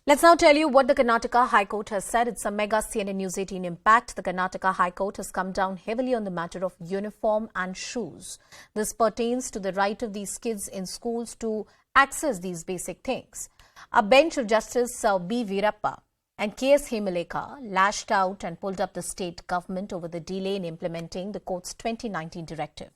Let's now tell you what the Karnataka High Court has said. It's a mega CNN-News18 impact. The Karnataka High Court has come down heavily on the matter of uniform and shoes. This pertains to the right of these kids in schools to access these basic things. A bench of Justice B. Veerappa and K.S. Hemalekha lashed out and pulled up the state government over the delay in implementing the court's 2019 directive.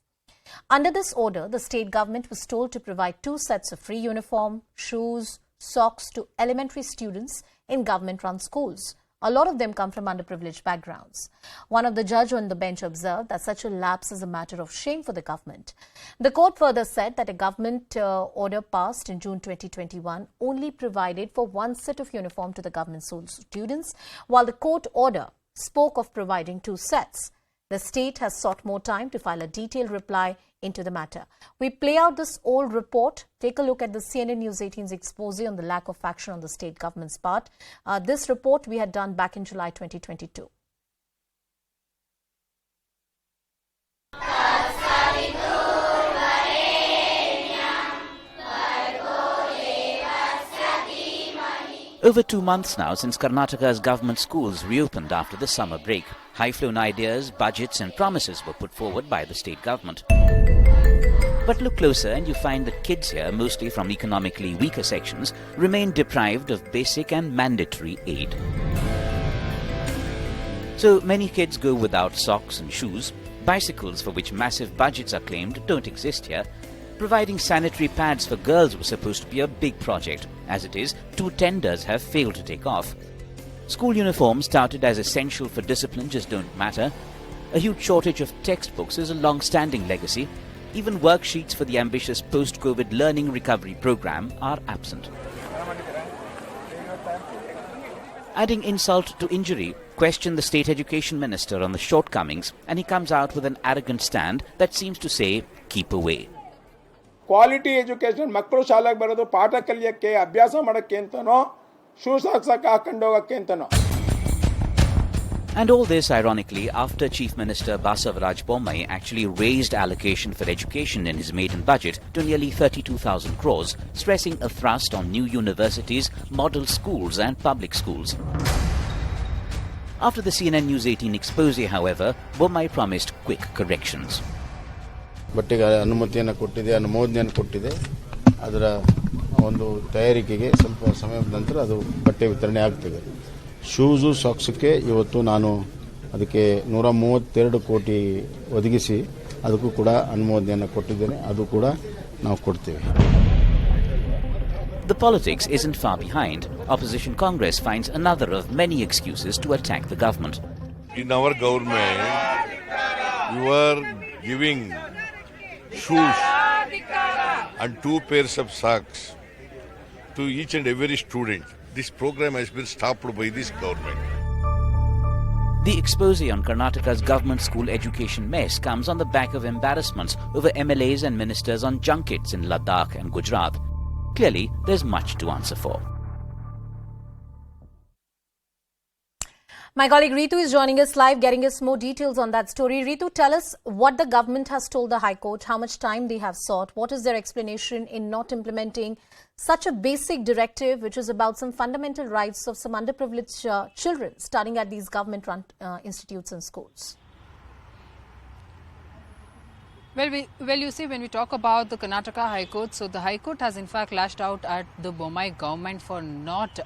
Under this order, the state government was told to provide 2 sets of free uniform, shoes, socks to elementary students in government-run schools. A lot of them come from underprivileged backgrounds. One of the judges on the bench observed that such a lapse is a matter of shame for the government. The court further said that a government order passed in June 2021 only provided for 1 set of uniform to the government school students, while the court order spoke of providing 2 sets. The state has sought more time to file a detailed reply into the matter. We play out this old report. Take a look at the CNN-News18's expose on the lack of action on the state government's part. This report we had done back in July 2022. Over 2 months now since Karnataka's government schools reopened after the summer break. High-flown ideas, budgets and promises were put forward by the state government. But look closer and you find that kids here, mostly from economically weaker sections, remain deprived of basic and mandatory aid. So many kids go without socks and shoes. Bicycles, for which massive budgets are claimed, don't exist here. Providing sanitary pads for girls was supposed to be a big project. As it is, 2 tenders have failed to take off. School uniforms touted as essential for discipline just don't matter. A huge shortage of textbooks is a long-standing legacy. Even worksheets for the ambitious post-COVID learning recovery program are absent. Adding insult to injury, question the state education minister on the shortcomings, and he comes out with an arrogant stand that seems to say, keep away. Quality education ಮಕ್ಕಳು ಶಾಲೆಗೆ ಬರೋದು ಪಾಠ ಕಲಿಯೋಕ್ಕೆ ಅಭ್ಯಾಸ ಮಾಡೋಕ್ಕೆ ಅಂತನೋ shoe ಸಾಕ್ಸಕ್ಕೆ ಹಾಕೊಂಡು ಹೋಗೋಕ್ಕೆ ಅಂತನೋ. And all this, ironically, after Chief Minister Bommai actually raised allocation for education in his maiden budget to nearly 32,000 crores, stressing a thrust on new universities, model schools and public schools. After the CNN-News18 expose, however, Bommai promised quick corrections. ಬಟ್ಟೆಗೆ ಅನುಮತಿಯನ್ನು ಕೊಟ್ಟಿದೆ, ಅನುಮೋದನೆಯನ್ನು ಕೊಟ್ಟಿದೆ. ಅದರ ಒಂದು ತಯಾರಿಕೆಗೆ ಸ್ವಲ್ಪ ಸಮಯದ ನಂತರ ಅದು ಬಟ್ಟೆ ವಿತರಣೆ ಆಗ್ತದೆ. ಶೂಸು ಸಾಕ್ಸ್ಗೆ ಇವತ್ತು ನಾನು ಅದಕ್ಕೆ 132 ಕೋಟಿ ಒದಗಿಸಿ ಅದಕ್ಕೂ ಕೂಡ ಅನುಮೋದನೆಯನ್ನು ಕೊಟ್ಟಿದ್ದೇನೆ. ಅದು ಕೂಡ ನಾವು ಕೊಡ್ತೇವೆ. The politics isn't far behind. Opposition Congress finds another of many excuses to attack the government. In our government, you are giving shoes and 2 pairs of socks to each and every student. This program has been stopped by this government. The expose on Karnataka's government school education mess comes on the back of embarrassments over MLAs and ministers on junkets in Ladakh and Gujarat. Clearly, there's much to answer for. My colleague Ritu is joining us live, getting us more details on that story. Ritu, tell us what the government has told the High Court, how much time they have sought, what is their explanation in not implementing such a basic directive, which is about some fundamental rights of some underprivileged children studying at these government-run institutes and schools. Well, you see, when we talk about the Karnataka High Court, so the High Court has in fact lashed out at the Bommai government for not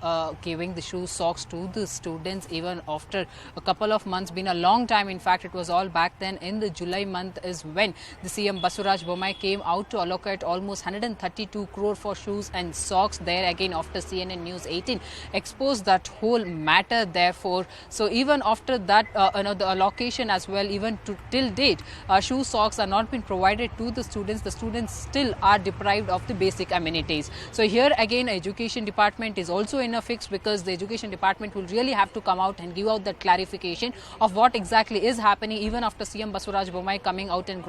giving the shoes, socks to the students even after a couple of months. Been a long time. In fact, it was all back then in the July month is when the CM Basuraj Bommai came out to allocate almost 132 crore for shoes and socks. There again, after CNN News18 exposed that whole matter. Therefore, so even after that, the allocation as well, even till date, shoes, socks are not been provided to the students still are deprived of the basic amenities. So here again, education department is also in a fix, because the education department will really have to come out and give out that clarification of what exactly is happening even after CM Basuraj Bommai coming out and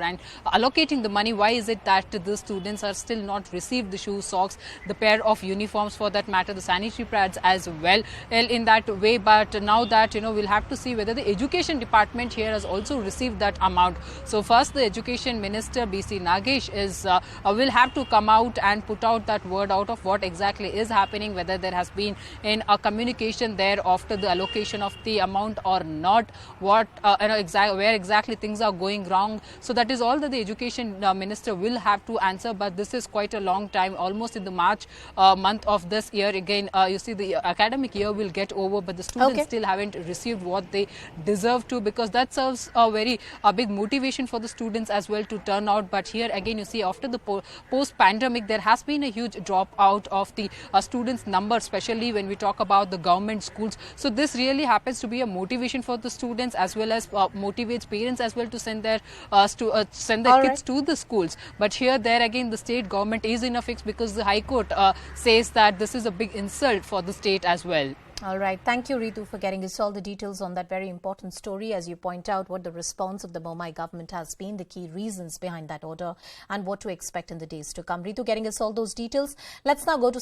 allocating the money. Why is it that the students are still not received the shoes, socks, the pair of uniforms for that matter, the sanitary pads as well in that way. But now that, we'll have to see whether the education department here has also received that amount. So first the education Education Minister B.C. Nagesh will have to come out and put out that word out of what exactly is happening, whether there has been a communication there after the allocation of the amount or not, what where exactly things are going wrong. So that is all that the Education Minister will have to answer. But this is quite a long time, almost in the March month of this year. Again, you see, the academic year will get over, but the students still haven't received what they deserve to, because that serves a big motivation for the students as well to turn out. But here again, you see, after the post-pandemic, there has been a huge drop out of the students' number, especially when we talk about the government schools. So this really happens to be a motivation for the students, as well as motivates parents as well to send their kids to the schools. But here, there again, the state government is in a fix, because the High Court says that this is a big insult for the state as well. All right. Thank you, Ritu, for getting us all the details on that very important story. As you point out, what the response of the Bommai government has been, the key reasons behind that order, and what to expect in the days to come. Ritu, getting us all those details. Let's now go to